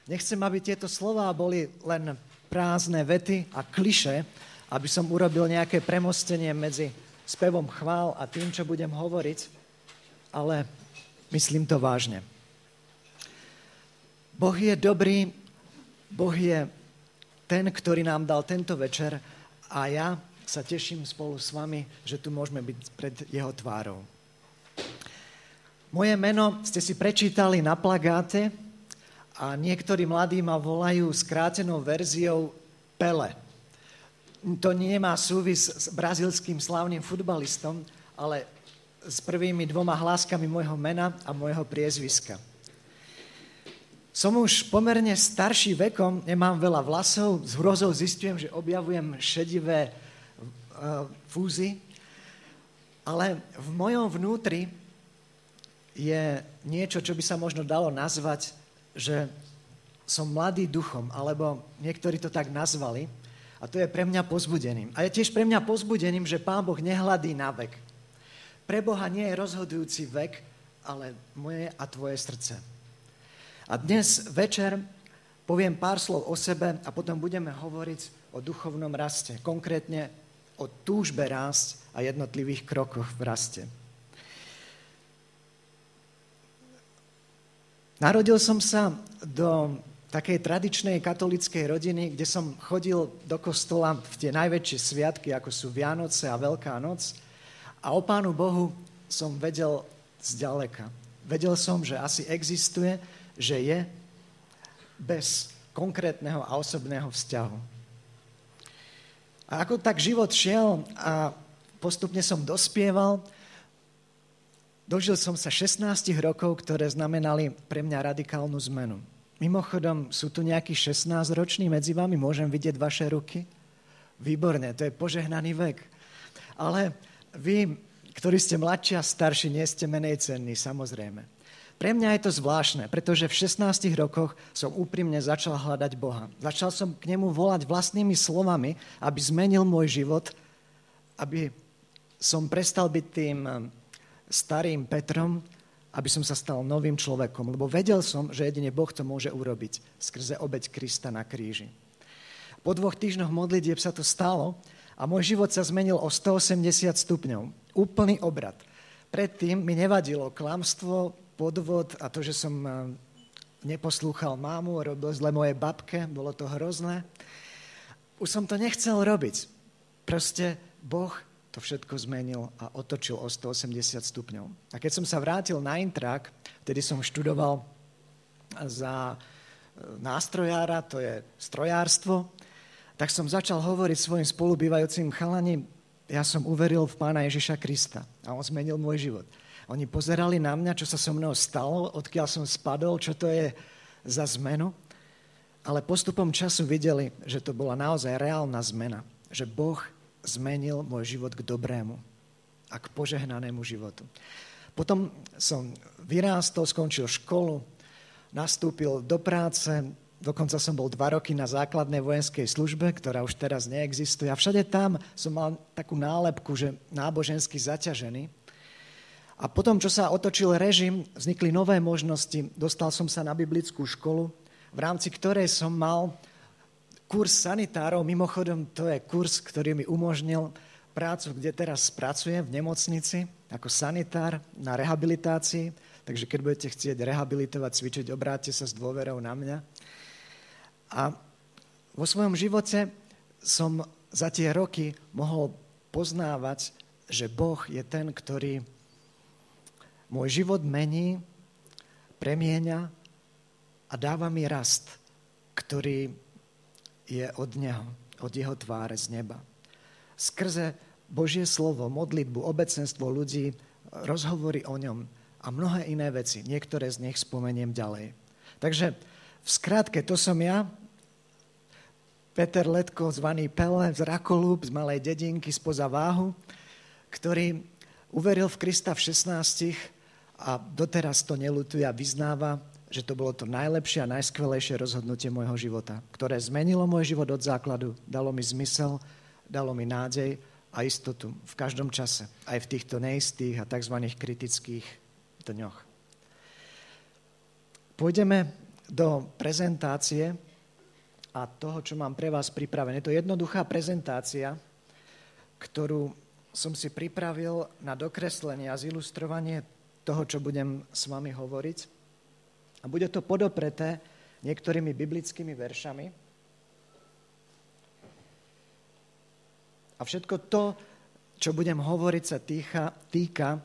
Nechcem, aby tieto slová boli len prázdne vety a klišé, aby som urobil nejaké premostenie medzi spevom chvál a tým, čo budem hovoriť, ale myslím to vážne. Boh je dobrý, Boh je ten, ktorý nám dal tento večer a ja sa teším spolu s vami, že tu môžeme byť pred jeho tvárou. Moje meno ste si prečítali na plagáte a niektorí mladí ma volajú skrátenou verziou Pele. To nemá súvis s brazílskym slávnym futbalistom, ale s prvými dvoma hláskami môjho mena a môjho priezviska. Som už pomerne starší vekom, nemám veľa vlasov, s hrozou zistujem, že objavujem šedivé fúzy, ale v mojom vnútri je niečo, čo by sa možno dalo nazvať, že som mladý duchom, alebo niektorí to tak nazvali, a to je pre mňa povzbudením. A je tiež pre mňa povzbudením, že Pán Boh nehľadí na vek. Pre Boha nie je rozhodujúci vek, ale moje a tvoje srdce. A dnes večer poviem pár slov o sebe a potom budeme hovoriť o duchovnom raste, konkrétne o túžbe rásť a jednotlivých krokoch v raste. Narodil som sa do takej tradičnej katolíckej rodiny, kde som chodil do kostola v tie najväčšie sviatky, ako sú Vianoce a Veľká noc. A o Pánu Bohu som vedel zďaleka. Vedel som, že asi existuje, že je bez konkrétneho a osobného vzťahu. A ako tak život šiel a postupne som dospieval, dožil som sa 16 rokov, ktoré znamenali pre mňa radikálnu zmenu. Mimochodom, sú tu nejakí 16-roční medzi vami? Môžem vidieť vaše ruky? Výborne, to je požehnaný vek. Ale vy, ktorí ste mladší a starší, nie ste menej cenní, samozrejme. Pre mňa je to zvláštne, pretože v 16 rokoch som úprimne začal hľadať Boha. Začal som k nemu volať vlastnými slovami, aby zmenil môj život, aby som prestal byť tým starým Petrom, aby som sa stal novým človekom, lebo vedel som, že jedine Boh to môže urobiť skrze obeť Krista na kríži. Po 2 týždňoch modlitieb sa to stalo a môj život sa zmenil o 180 stupňov. Úplný obrat. Predtým mi nevadilo klamstvo, podvod a to, že som neposlúchal mámu, robil zle mojej babke, bolo to hrozné. Už som to nechcel robiť. Proste Boh to všetko zmenil a otočil o 180 stupňov. A keď som sa vrátil na intrak, vtedy som študoval za nástrojára, to je strojárstvo, tak som začal hovoriť svojim spolubývajúcim chalani, ja som uveril v Pána Ježiša Krista a on zmenil môj život. Oni pozerali na mňa, čo sa so mnou stalo, odkiaľ som spadol, čo to je za zmenu, ale postupom času videli, že to bola naozaj reálna zmena, že Boh zmenil môj život k dobrému a k požehnanému životu. Potom som vyrástol, skončil školu, nastúpil do práce, dokonca som bol 2 roky na základnej vojenskej službe, ktorá už teraz neexistuje. A všade tam som mal takú nálepku, že nábožensky zaťažený. A potom, čo sa otočil režim, vznikli nové možnosti. Dostal som sa na biblickú školu, v rámci ktorej som mal kurz sanitárov, mimochodom to je kurz, ktorý mi umožnil prácu, kde teraz pracujem v nemocnici ako sanitár na rehabilitácii, takže keď budete chcieť rehabilitovať, cvičiť, obráťte sa s dôverou na mňa. A vo svojom živote som za tie roky mohol poznávať, že Boh je ten, ktorý môj život mení, premieňa a dáva mi rast, ktorý je od Neho, od Jeho tváre z neba. Skrze Božie slovo, modlitbu, obecenstvo ľudí, rozhovory o ňom a mnohé iné veci. Niektoré z nich spomeniem ďalej. Takže v skratke, to som ja, Peter Letko, zvaný Pele, z Rakolúb, z malej dedinky spoza Váhu, ktorý uveril v Krista v 16 a doteraz to neľutuje a vyznáva, že to bolo to najlepšie a najskvelejšie rozhodnutie môjho života, ktoré zmenilo môj život od základu, dalo mi zmysel, dalo mi nádej a istotu v každom čase, aj v týchto neistých a tzv. Kritických dňoch. Pôjdeme do prezentácie a toho, čo mám pre vás pripravené. Je to jednoduchá prezentácia, ktorú som si pripravil na dokreslenie a zilustrovanie toho, čo budem s vami hovoriť. A bude to podopreté niektorými biblickými veršami. A všetko to, čo budem hovoriť, sa týka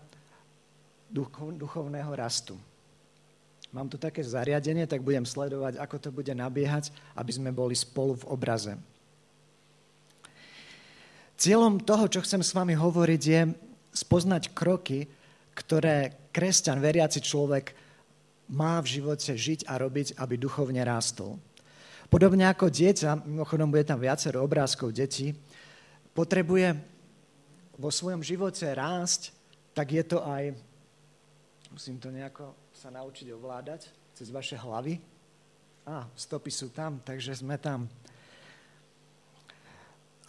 duchovného rastu. Mám tu také zariadenie, tak budem sledovať, ako to bude nabiehať, aby sme boli spolu v obraze. Cieľom toho, čo chcem s vami hovoriť, je spoznať kroky, ktoré kresťan, veriaci človek má v živote žiť a robiť, aby duchovne rástol. Podobne ako dieťa, mimochodom bude tam viacero obrázkov detí, potrebuje vo svojom živote rásť, tak je to aj, musím to nejako sa naučiť ovládať cez vaše hlavy. Stopy sú tam, takže sme tam.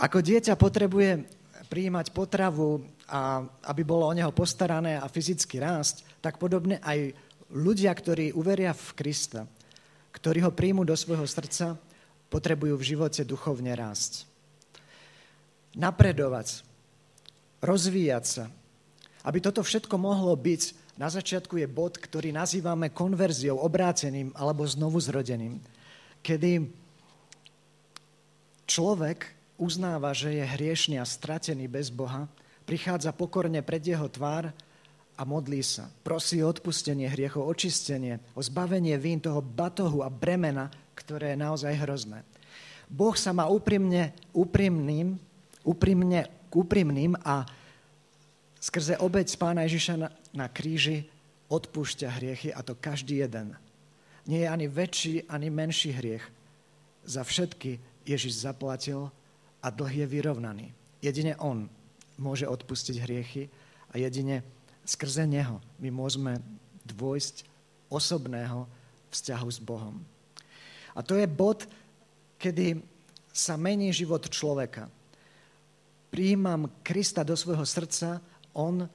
Ako dieťa potrebuje prijímať potravu, a aby bolo o neho postarané a fyzicky rásť, tak podobne aj ľudia, ktorí uveria v Krista, ktorí ho príjmu do svojho srdca, potrebujú v živote duchovne rásť. Napredovať, rozvíjať sa. Aby toto všetko mohlo byť, na začiatku je bod, ktorý nazývame konverziou, obrácením alebo znovuzrodeným, kedy človek uznáva, že je hriešný a stratený bez Boha, prichádza pokorne pred jeho tvár a modlí sa. Prosí o odpustenie hriechov, očistenie, o zbavenie vín toho batohu a bremena, ktoré je naozaj hrozné. Boh sa má úprimným a skrze obeť Pána Ježiša na kríži odpúšťa hriechy, a to každý jeden. Nie je ani väčší, ani menší hriech. Za všetky Ježiš zaplatil a dlh je vyrovnaný. Jedine on môže odpustiť hriechy a jedine skrze neho my môžeme dôjsť osobného vzťahu s Bohom. A to je bod, kedy sa mení život človeka. Prijímam Krista do svojho srdca, on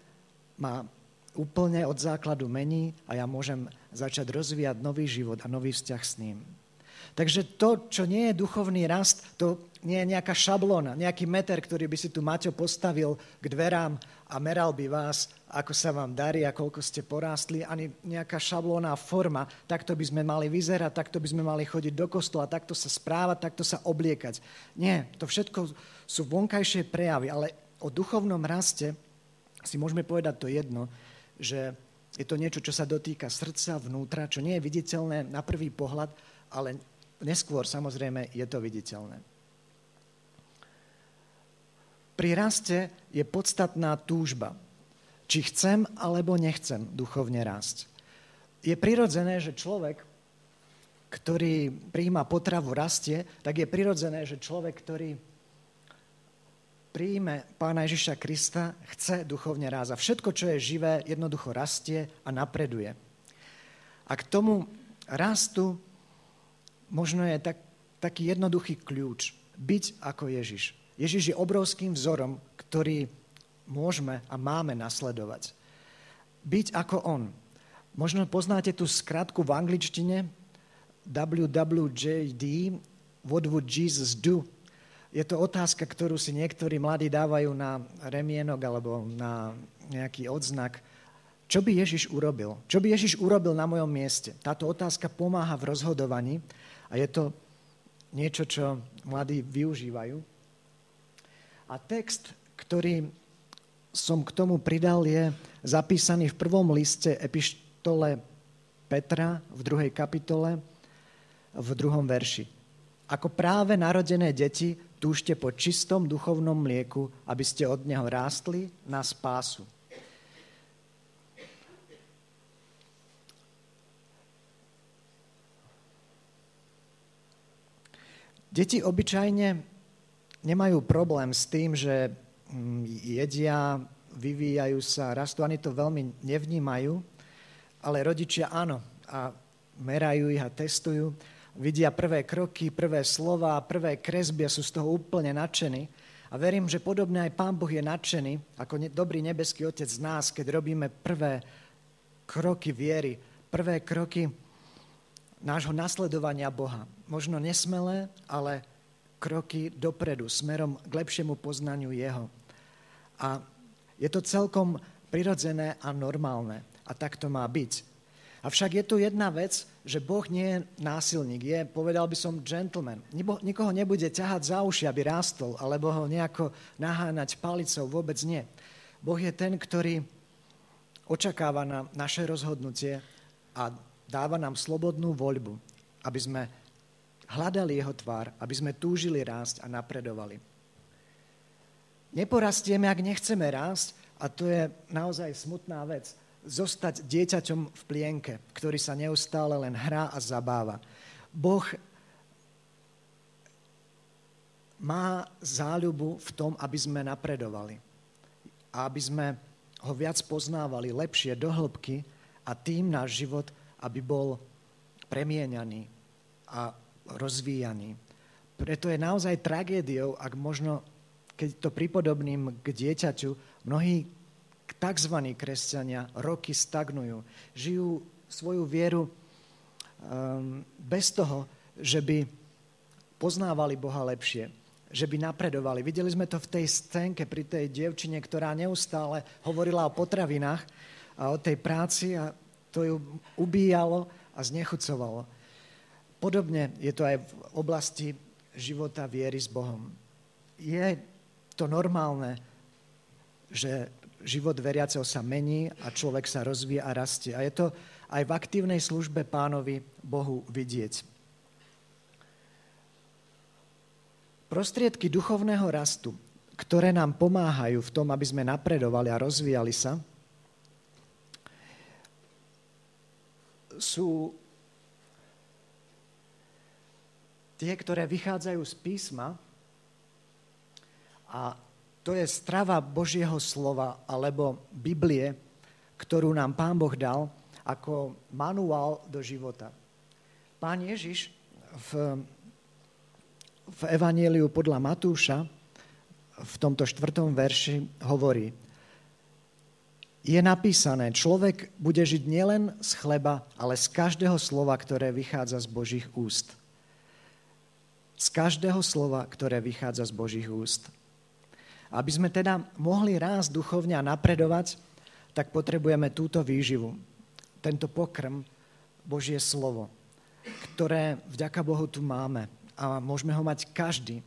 ma úplne od základu mení a ja môžem začať rozvíjať nový život a nový vzťah s ním. Takže to, čo nie je duchovný rast, to nie je nejaká šablóna, nejaký meter, ktorý by si tu Maťo postavil k dverám a meral by vás, ako sa vám darí a koľko ste porástli, ani nejaká šablónna forma, takto by sme mali vyzerať, takto by sme mali chodiť do kostola, takto sa správať, takto sa obliekať. Nie, to všetko sú vonkajšie prejavy, ale o duchovnom raste si môžeme povedať to jedno, že je to niečo, čo sa dotýka srdca, vnútra, čo nie je viditeľné na prvý pohľad, ale neskôr samozrejme je to viditeľné. Pri raste je podstatná túžba. Či chcem alebo nechcem duchovne rásť. Je prirodzené, že človek, ktorý prijíma potravu, rastie, tak je prirodzené, že človek, ktorý príjme Pána Ježiša Krista, chce duchovne rásť. A všetko, čo je živé, jednoducho rastie a napreduje. A k tomu rastu možno je taký jednoduchý kľúč. Byť ako Ježiš. Ježiš je obrovským vzorom, ktorý môžeme a máme nasledovať. Byť ako on. Možno poznáte tú skratku v angličtine WWJD, What would Jesus do? Je to otázka, ktorú si niektorí mladí dávajú na remienok alebo na nejaký odznak. Čo by Ježiš urobil? Čo by Ježiš urobil na mojom mieste? Táto otázka pomáha v rozhodovaní a je to niečo, čo mladí využívajú. A text, ktorý som k tomu pridal, je zapísaný v prvom liste epištole Petra v 2. kapitole v 2. verši. Ako práve narodené deti túžte po čistom duchovnom mlieku, aby ste od neho rástli na spásu. Deti obyčajne nemajú problém s tým, že jedia, vyvíjajú sa, rastú, ani to veľmi nevnímajú, ale rodičia áno a merajú ich a testujú, vidia prvé kroky, prvé slová, prvé kresby a sú z toho úplne nadšení. A verím, že podobne aj Pán Boh je nadšený, ako dobrý nebeský Otec z nás, keď robíme prvé kroky viery, prvé kroky nášho nasledovania Boha. Možno nesmelé, ale kroky dopredu, smerom k lepšiemu poznaniu Jeho. A je to celkom prirodzené a normálne. A tak to má byť. Avšak je tu jedna vec, že Boh nie je násilník, je, povedal by som, gentleman. Nikoho nebude ťahať za uši, aby rástol, alebo ho nejako naháňať palicou, vôbec nie. Boh je ten, ktorý očakáva na naše rozhodnutie a dáva nám slobodnú voľbu, aby sme hľadali jeho tvár, aby sme túžili rásť a napredovali. Neporastieme, ak nechceme rásť, a to je naozaj smutná vec, zostať dieťaťom v plienke, ktorý sa neustále len hrá a zabáva. Boh má záľubu v tom, aby sme napredovali a aby sme ho viac poznávali lepšie do hĺbky a tým náš život, aby bol premieňaný a rozvíjaný. Preto je naozaj tragédiou, ak možno, keď to pripodobním k dieťaťu, mnohí tzv. Kresťania roky stagnujú. Žijú svoju vieru bez toho, že by poznávali Boha lepšie, že by napredovali. Videli sme to v tej scénke pri tej dievčine, ktorá neustále hovorila o potravinách a o tej práci a to ju ubíjalo a znechucovalo. Podobne je to aj v oblasti života viery s Bohom. Je to normálne, že život veriaceho sa mení a človek sa rozvíja a rastie. A je to aj v aktívnej službe Pánovi Bohu vidieť. Prostriedky duchovného rastu, ktoré nám pomáhajú v tom, aby sme napredovali a rozvíjali sa, sú tie, ktoré vychádzajú z písma a to je strava Božieho slova alebo Biblie, ktorú nám Pán Boh dal ako manuál do života. Pán Ježiš v Evanjeliu podľa Matúša v tomto 4. verši hovorí: je napísané, človek bude žiť nielen z chleba, ale z každého slova, ktoré vychádza z Božích úst. Z každého slova, ktoré vychádza z Božích úst. Aby sme teda mohli rásť duchovne a napredovať, tak potrebujeme túto výživu, tento pokrm, Božie slovo, ktoré vďaka Bohu tu máme a môžeme ho mať každý.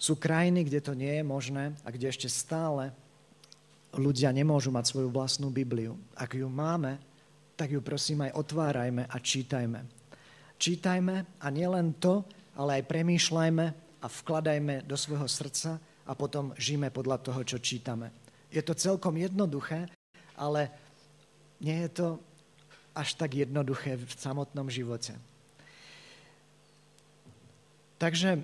Sú krajiny, kde to nie je možné a kde ešte stále ľudia nemôžu mať svoju vlastnú Bibliu. Ak ju máme, tak ju prosím aj otvárajme a čítajme. Čítajme a nielen to, ale aj premýšľajme a vkladajme do svojho srdca a potom žijeme podľa toho, čo čítame. Je to celkom jednoduché, ale nie je to až tak jednoduché v samotnom živote. Takže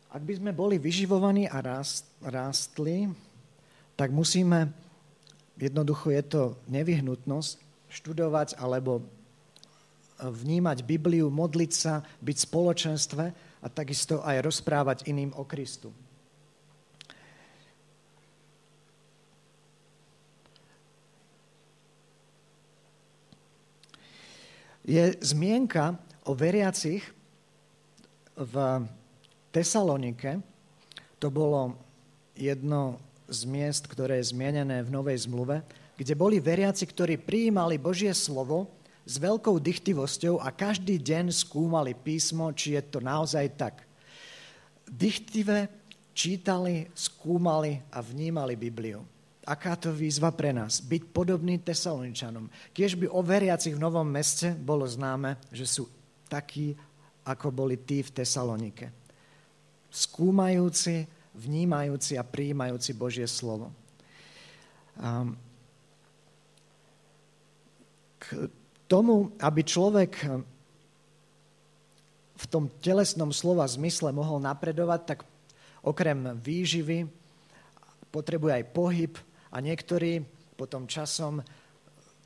ak by sme boli vyživovaní a rástli, tak musíme, jednoducho je to nevyhnutnosť, študovať alebo vnímať Bibliu, modliť sa, byť v spoločenstve a takisto aj rozprávať iným o Kristu. Je zmienka o veriacich v Tesalonike, to bolo jedno z miest, ktoré je zmienené v Novej zmluve, kde boli veriaci, ktorí prijímali Božie slovo s veľkou dychtivosťou a každý deň skúmali písmo, či je to naozaj tak. Dychtive čítali, skúmali a vnímali Bibliu. Aká to výzva pre nás? Byť podobný Tesaloničanom. Kiež by o veriacich v Novom meste bolo známe, že sú takí, ako boli tí v Tesalonike. Skúmajúci, vnímajúci a prijímajúci Božie slovo. K tomu, aby človek v tom telesnom slova zmysle mohol napredovať, tak okrem výživy potrebuje aj pohyb a niektorí potom časom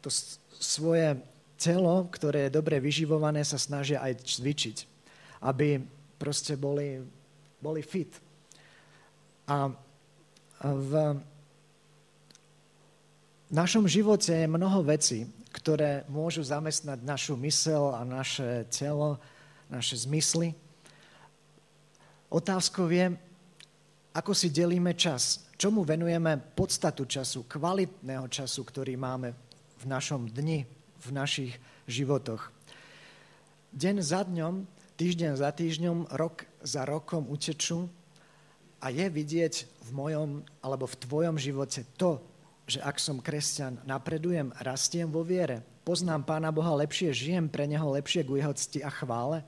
to svoje telo, ktoré je dobre vyživované, sa snažia aj cvičiť, aby proste boli fit. A v V našom živote je mnoho vecí, ktoré môžu zamestnať našu myseľ a naše telo, naše zmysly. Otázkou je, ako si delíme čas. Čomu venujeme podstatu času, kvalitného času, ktorý máme v našom dni, v našich životoch. Deň za dňom, týždeň za týždňom, rok za rokom utečú a je vidieť v mojom alebo v tvojom živote to, že ak som kresťan, napredujem, rastiem vo viere, poznám Pána Boha lepšie, žijem pre Neho lepšie ku Jeho cti a chvále.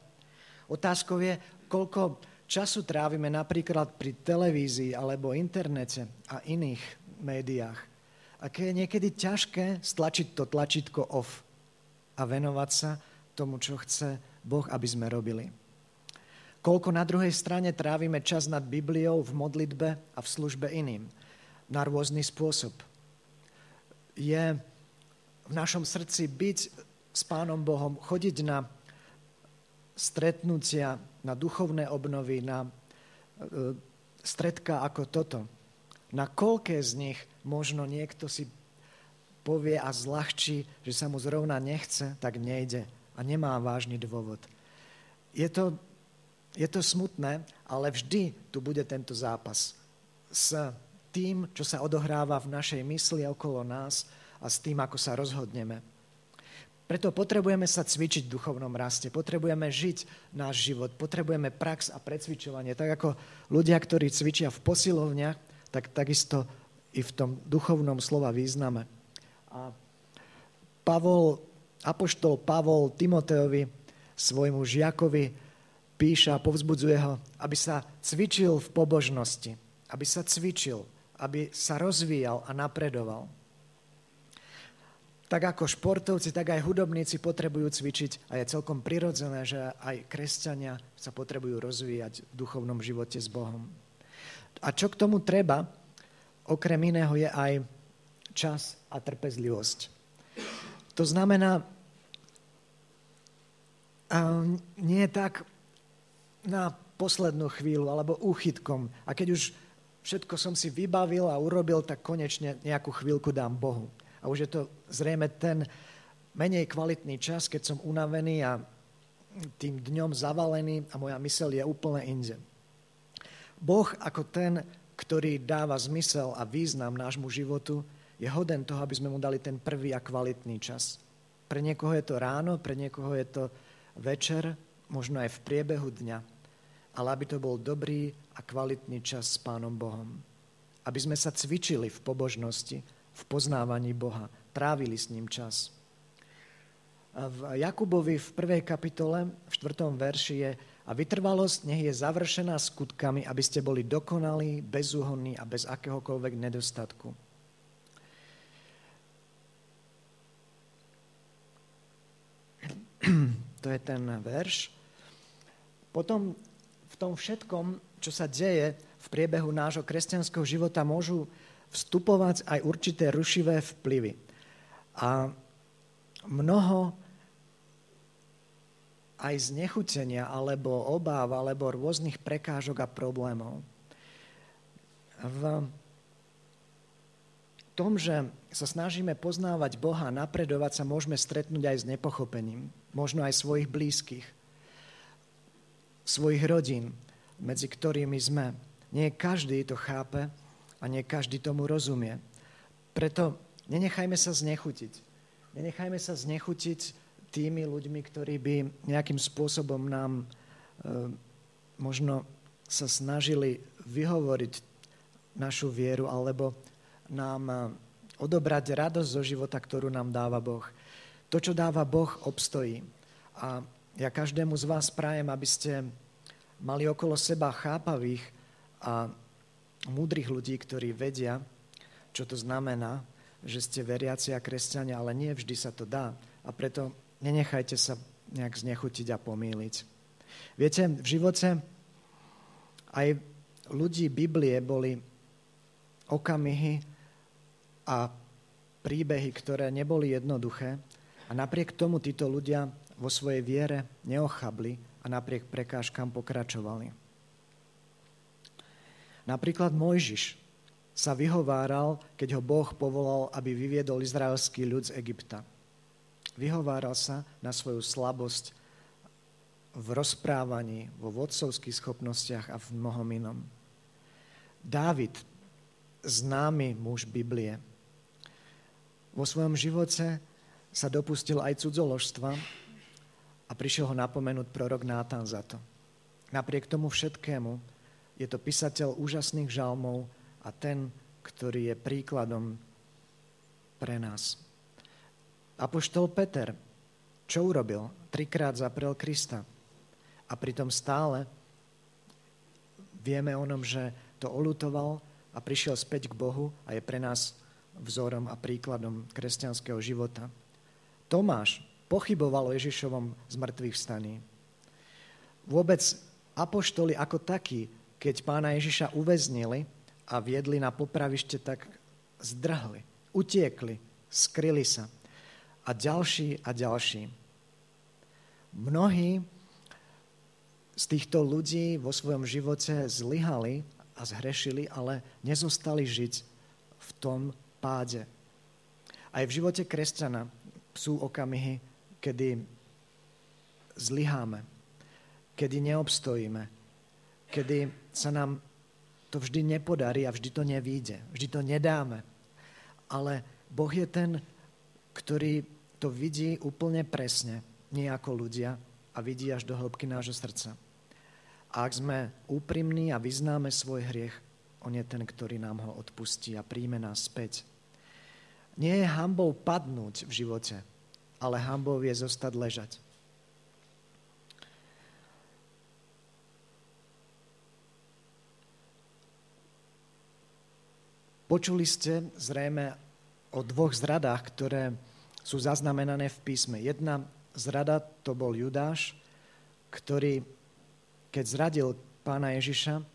Otázkou je, koľko času trávime napríklad pri televízii alebo internete a iných médiách. Aké je niekedy ťažké stlačiť to tlačítko off a venovať sa tomu, čo chce Boh, aby sme robili. Koľko na druhej strane trávime čas nad Bibliou, v modlitbe a v službe iným. Na rôzny spôsob. Je v našom srdci byť s Pánom Bohom, chodiť na stretnutia, na duchovné obnovy, na stredka ako toto. Na koľké z nich možno niekto si povie a zľahčí, že sa mu zrovna nechce, tak nejde a nemá vážny dôvod. Je to smutné, ale vždy tu bude tento zápas s tým, čo sa odohráva v našej mysli okolo nás a s tým, ako sa rozhodneme. Preto potrebujeme sa cvičiť v duchovnom raste, potrebujeme žiť náš život, potrebujeme prax a precvičovanie. Tak ako ľudia, ktorí cvičia v posilovniach, tak takisto i v tom duchovnom slova význame. A apoštol Pavol Timoteovi, svojmu žiakovi, píše a povzbudzuje ho, aby sa cvičil v pobožnosti, aby sa cvičil, aby sa rozvíjal a napredoval. Tak ako športovci, tak aj hudobníci potrebujú cvičiť a je celkom prirodzené, že aj kresťania sa potrebujú rozvíjať v duchovnom živote s Bohom. A čo k tomu treba, okrem iného, je aj čas a trpezlivosť. To znamená, nie je tak na poslednú chvíľu alebo úchytkom. A keď už všetko som si vybavil a urobil, tak konečne nejakú chvíľku dám Bohu. A už je to zrejme ten menej kvalitný čas, keď som unavený a tým dňom zavalený a moja myseľ je úplne inde. Boh ako ten, ktorý dáva zmysel a význam nášmu životu, je hoden toho, aby sme mu dali ten prvý a kvalitný čas. Pre niekoho je to ráno, pre niekoho je to večer, možno aj v priebehu dňa. Ale aby to bol dobrý a kvalitný čas s Pánom Bohom. Aby sme sa cvičili v pobožnosti, v poznávaní Boha, trávili s ním čas. A v Jakubovi v 1. kapitole, v 4. verši je: a vytrvalosť nech je završená skutkami, aby ste boli dokonalí, bezúhonní a bez akéhokoľvek nedostatku. To je ten verš. Potom v tom všetkom, čo sa deje v priebehu nášho kresťanského života, môžu vstupovať aj určité rušivé vplyvy. A mnoho aj znechutenia, alebo obáv, alebo rôznych prekážok a problémov. V tom, že sa snažíme poznávať Boha, napredovať sa, môžeme stretnúť aj s nepochopením. Možno aj svojich blízkych, svojich rodín, medzi ktorými sme. Nie každý to chápe a nie každý tomu rozumie. Preto nenechajme sa znechutiť. Nenechajme sa znechutiť tými ľuďmi, ktorí by nejakým spôsobom nám možno sa snažili vyhovoriť našu vieru alebo nám odobrať radosť zo života, ktorú nám dáva Boh. To, čo dáva Boh, obstojí. A ja každému z vás prajem, aby ste mali okolo seba chápavých a múdrych ľudí, ktorí vedia, čo to znamená, že ste veriaci a kresťania, ale nie vždy sa to dá. A preto nenechajte sa nejak znechutiť a pomýliť. Viete, v živote aj ľudí Biblie boli okamihy a príbehy, ktoré neboli jednoduché a napriek tomu títo ľudia vo svojej viere neochabli a napriek prekážkam pokračovali. Napríklad Mojžiš. sa vyhováral, keď ho Boh povolal, aby vyviedol izraelský ľud z Egypta. Vyhováral sa na svoju slabosť v rozprávaní, vo vodcovských schopnostiach a v mnohom inom. Dávid, známy muž Biblie, vo svojom živote sa dopustil aj cudzoložstva a prišiel ho napomenúť prorok Nátan za to. Napriek tomu všetkému je to písateľ úžasných žalmov a ten, ktorý je príkladom pre nás. Apoštol Peter, čo urobil? 3-krát zaprel Krista. A pritom stále vieme o ňom, že to oľutoval a prišiel späť k Bohu a je pre nás vzorom a príkladom kresťanského života. Tomáš pochyboval o Ježišovom zmrtvých vstaní. Vôbec apoštoli ako takí, keď pána Ježiša uväznili a viedli na popravište, tak zdrhli, utiekli, skryli sa. A ďalší a ďalší. Mnohí z týchto ľudí vo svojom živote zlyhali a zhrešili, ale nezostali žiť v tom páde. Aj v živote kresťana sú okamihy, kedy zlyháme, kedy neobstojíme, kedy sa nám to vždy nepodarí a vždy to nevíde, vždy to nedáme. Ale Boh je ten, ktorý to vidí úplne presne, nie ako ľudia, a vidí až do hĺbky nášho srdca. A ak sme úprimní a vyznáme svoj hriech, on je ten, ktorý nám ho odpustí a príjme nás späť. Nie je hanbou padnúť v živote, ale hanbou je zostať ležať. Počuli ste zrejme o 2 zradách, ktoré sú zaznamenané v písme. Jedna zrada to bol Judáš, ktorý, keď zradil pána Ježiša,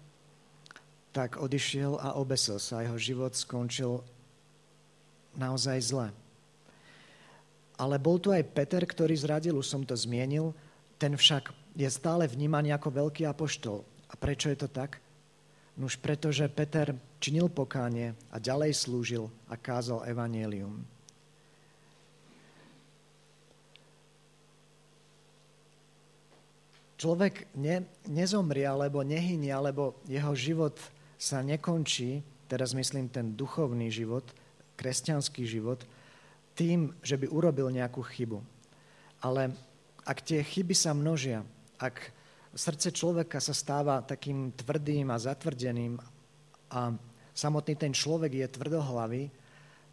tak odišiel a obesil sa. Jeho život skončil naozaj zle. Ale bol tu aj Peter, ktorý zradil, už som to zmienil, ten však je stále vnímaný ako veľký apoštol. A prečo je to tak? Nuž preto, že Peter činil pokánie a ďalej slúžil a kázal evanjelium. Človek nezomrie, alebo nehynie, alebo jeho život sa nekončí, teraz myslím ten duchovný život, kresťanský život, tým, že by urobil nejakú chybu. Ale ak tie chyby sa množia, ak srdce človeka sa stáva takým tvrdým a zatvrdeným a samotný ten človek je tvrdohlavý,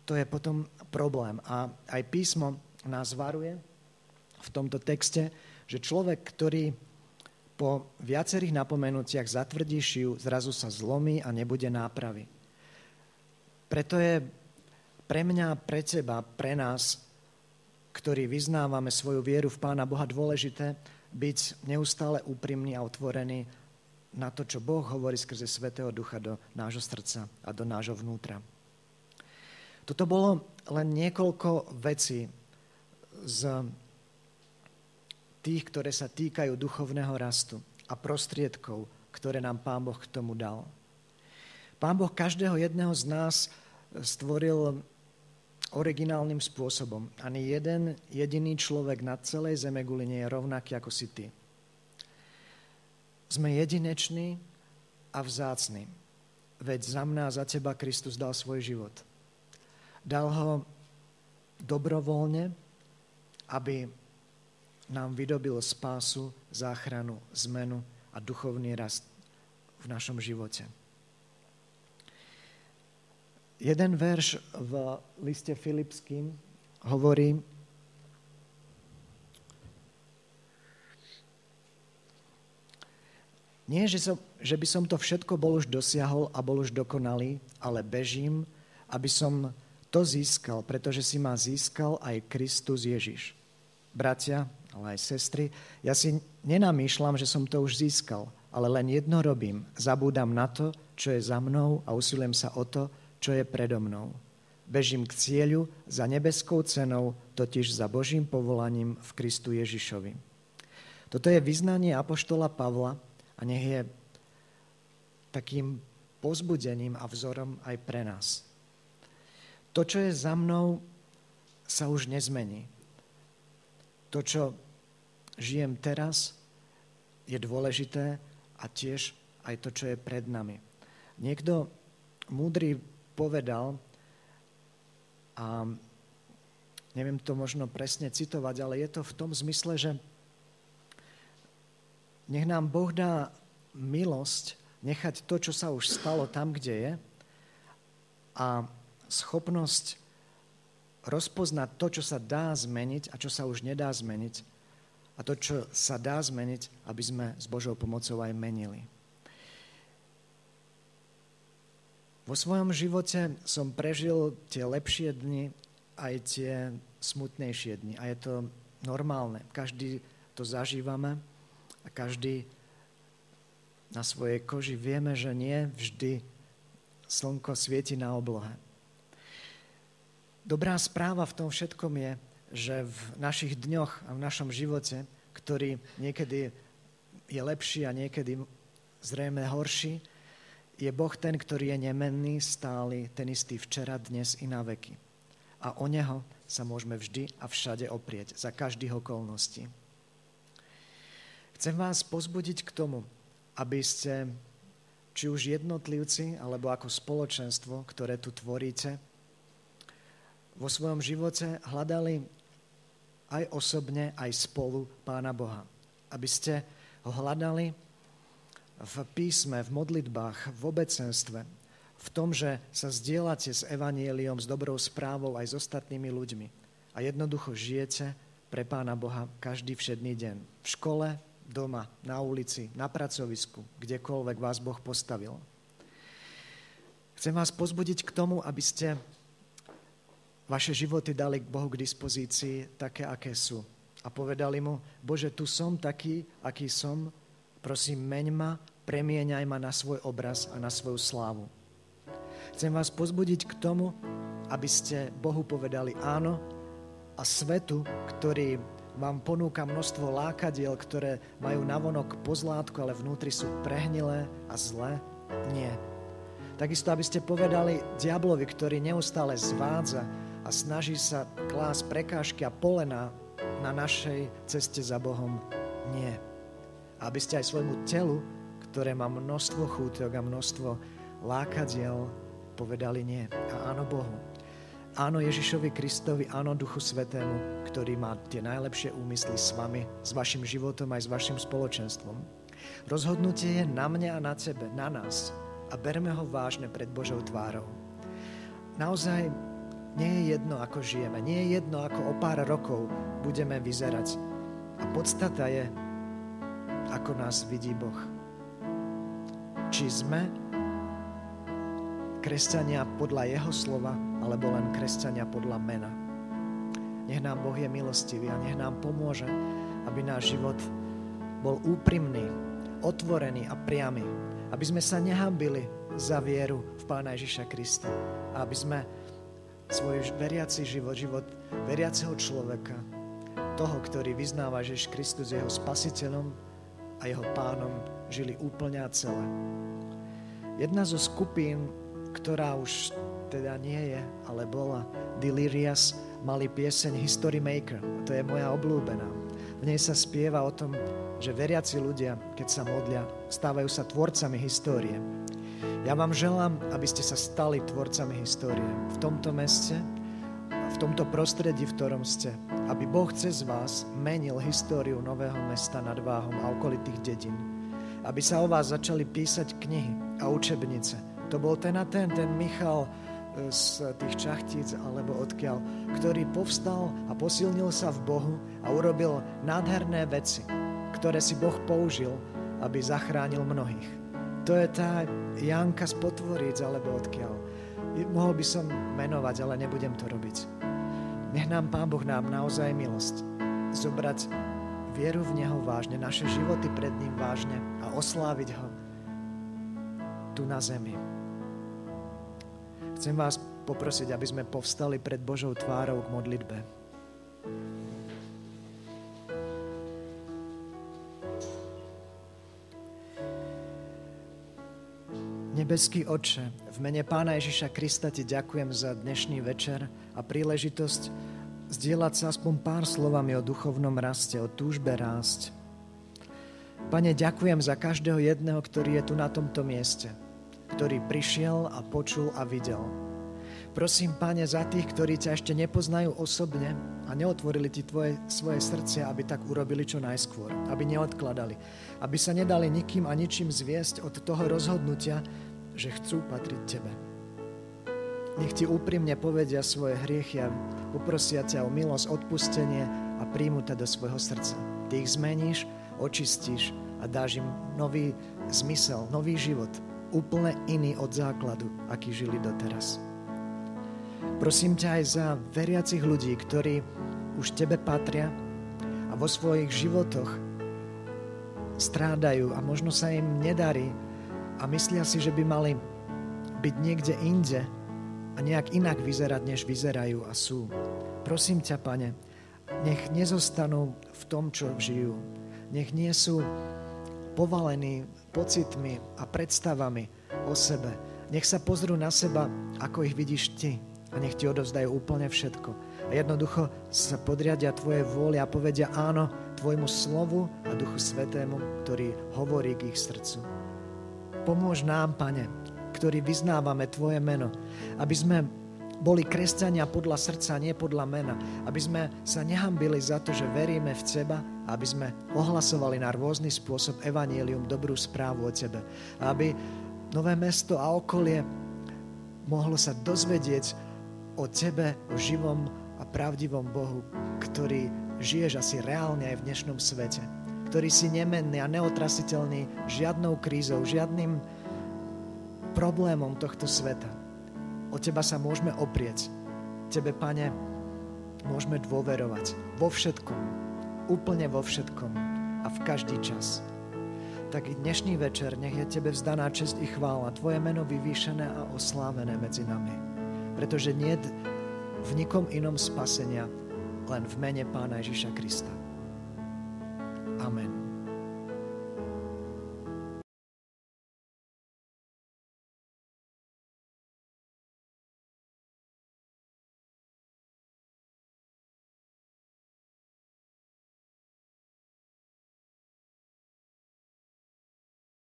to je potom problém. A aj písmo nás varuje v tomto texte, že človek, ktorý po viacerých napomenutiach zatvrdí šiu, zrazu sa zlomí a nebude nápravy. Preto je pre mňa, pre teba, pre nás, ktorí vyznávame svoju vieru v Pána Boha, dôležité byť neustále úprimný a otvorený na to, čo Boh hovorí skrze Svätého Ducha do nášho srdca a do nášho vnútra. Toto bolo len niekoľko vecí z tých, ktoré sa týkajú duchovného rastu a prostriedkov, ktoré nám Pán Boh k tomu dal. Pán Boh každého jedného z nás stvoril originálnym spôsobom. Ani jeden jediný človek na celej zemeguli nie je rovnaký ako si ty. Sme jedineční a vzácni. Veď za mňa a za teba Kristus dal svoj život. Dal ho dobrovoľne, aby nám vydobil spásu, záchranu, zmenu a duchovný rast v našom živote. Jeden verš v liste Filipským hovorí: Nie, že by som to všetko bol už dosiahol a bol už dokonalý, ale bežím, aby som to získal, pretože si ma získal aj Kristus Ježiš. Bratia, ale aj sestry, ja si nenamýšľam, že som to už získal, ale len jedno robím. Zabúdam na to, čo je za mnou a usilujem sa o to, čo je predo mnou. Bežím k cieľu za nebeskou cenou, totiž za Božím povolaním v Kristu Ježišovi. Toto je vyznanie apoštola Pavla a nech je takým povzbudením a vzorom aj pre nás. To, čo je za mnou, sa už nezmení. To, čo žijem teraz, je dôležité a tiež aj to, čo je pred nami. Niekto múdry povedal, a neviem to možno presne citovať, ale je to v tom zmysle, že nech nám Boh dá milosť nechať to, čo sa už stalo tam, kde je, a schopnosť rozpoznať to, čo sa dá zmeniť a čo sa už nedá zmeniť, a to, čo sa dá zmeniť, aby sme s Božou pomocou aj menili. Vo svojom živote som prežil tie lepšie dni aj tie smutnejšie dni. A je to normálne. Každý to zažívame a každý na svojej koži vieme, že nie vždy slnko svieti na oblohe. Dobrá správa v tom všetkom je, že v našich dňoch a v našom živote, ktorý niekedy je lepší a niekedy zrejme horší, je Boh ten, ktorý je nemenný, stály, ten istý včera, dnes i na veky. A o neho sa môžeme vždy a všade oprieť, za každých okolností. Chcem vás pozbudiť k tomu, aby ste, či už jednotlivci, alebo ako spoločenstvo, ktoré tu tvoríte, vo svojom živote hľadali aj osobne, aj spolu Pána Boha. Aby ste ho hľadali v písme, v modlitbách, v obecenstve, v tom, že sa zdieľate s evanjeliom, s dobrou správou aj s ostatnými ľuďmi. A jednoducho žijete pre Pána Boha každý všedný deň. V škole, doma, na ulici, na pracovisku, kdekoľvek vás Boh postavil. Chcem vás pozbudiť k tomu, aby ste vaše životy dali k Bohu k dispozícii také, aké sú. A povedali mu, Bože, tu som taký, aký som, prosím, meň ma, premieňaj ma na svoj obraz a na svoju slávu. Chcem vás pozbudiť k tomu, aby ste Bohu povedali áno a svetu, ktorý vám ponúka množstvo lákadiel, ktoré majú navonok pozlátko, ale vnútri sú prehnilé a zlé, nie. Takisto, aby ste povedali diablovi, ktorý neustále zvádza a snaží sa klásť prekážky a polená na našej ceste za Bohom, nie. A aby ste aj svojmu telu, ktoré má množstvo chútok a množstvo lákadiel, povedali nie. A áno Bohu. Áno Ježišovi Kristovi, áno Duchu Svätému, ktorý má tie najlepšie úmysly s vami, s vašim životom aj s vašim spoločenstvom. Rozhodnutie je na mne a na tebe, na nás. A berme ho vážne pred Božou tvárou. Naozaj nie je jedno, ako žijeme. Nie je jedno, ako o pár rokov budeme vyzerať. A podstata je, ako nás vidí Boh. Či sme kresťania podľa jeho slova, alebo len kresťania podľa mena. Nech nám Boh je milostivý a nech nám pomôže, aby náš život bol úprimný, otvorený a priamy. Aby sme sa nehambili za vieru v Pána Ježiša Krista. A aby sme svoj veriaci život, život veriaceho človeka, toho, ktorý vyznáva, že Ježiš Kristus je jeho spasiteľom a jeho pánom, žili úplne a celé. Jedna zo skupín, ktorá už teda nie je, ale bola Delirious, mali pieseň History Maker. A to je moja obľúbená. V nej sa spieva o tom, že veriaci ľudia, keď sa modlia, stávajú sa tvorcami histórie. Ja vám želám, aby ste sa stali tvorcami histórie v tomto meste, v tomto prostredí, v ktorom ste. Aby Boh cez vás menil históriu Nového Mesta nad Váhom a okolitých dedín. Aby sa o vás začali písať knihy a učebnice. To bol ten Michal z tých Čachtíc, alebo odkiaľ, ktorý povstal a posilnil sa v Bohu a urobil nádherné veci, ktoré si Boh použil, aby zachránil mnohých. To je tá Janka z Potvoríc, alebo odkiaľ. Mohol by som menovať, ale nebudem to robiť. Nech nám Pán Boh nám naozaj milosť zobrať vieru v Neho vážne, naše životy pred ním vážne a osláviť ho tu na zemi. Chcem vás poprosiť, aby sme povstali pred Božou tvárou k modlitbe. Nebeský Otče, v mene Pána Ježiša Krista ti ďakujem za dnešný večer a príležitosť zdieľať sa aspoň pár slovami o duchovnom raste, o túžbe rásť. Pane, ďakujem za každého jedného, ktorý je tu na tomto mieste, ktorý prišiel a počul a videl. Prosím, Pane, za tých, ktorí ťa ešte nepoznajú osobne a neotvorili ti svoje srdce, aby tak urobili čo najskôr, aby neodkladali, aby sa nedali nikým a ničím zviesť od toho rozhodnutia, že chcú patriť tebe. Nech ti úprimne povedia svoje hriechy a poprosia ťa o milosť, odpustenie a príjmu ťa do svojho srdca. Ty ich zmeníš, očistíš a dáš im nový zmysel, nový život, úplne iný od základu, aký žili doteraz. Prosím ťa aj za veriacich ľudí, ktorí už tebe patria a vo svojich životoch strádajú a možno sa im nedarí a myslia si, že by mali byť niekde inde a nejak inak vyzerať, než vyzerajú a sú. Prosím ťa, Pane, nech nezostanú v tom, čo žijú. Nech nie sú povalení pocitmi a predstavami o sebe. Nech sa pozrú na seba, ako ich vidíš ty. A nech ti odovzdajú úplne všetko. A jednoducho sa podriadia tvojej vôli a povedia áno tvojmu slovu a Duchu Svätému, ktorý hovorí k ich srdcu. Pomôž nám, Pane, ktorí vyznávame tvoje meno, aby sme boli kresťania podľa srdca, nie podľa mena. Aby sme sa nehambili za to, že veríme v teba, aby sme ohlasovali na rôzny spôsob evanjelium, dobrú správu o tebe. Aby Nové Mesto a okolie mohlo sa dozvedieť o tebe, o živom a pravdivom Bohu, ktorý žiješ asi reálne aj v dnešnom svete, ktorý si nemenný a neotrasiteľný žiadnou krízou, žiadnym problémom tohto sveta. O teba sa môžeme oprieť. Tebe, Pane, môžeme dôverovať vo všetkom, úplne vo všetkom a v každý čas. Tak i dnešný večer nech je tebe vzdaná česť i chvála, tvoje meno vyvýšené a oslávené medzi nami. Pretože nie v nikom inom spasenia, len v mene Pána Ježiša Krista. Amen.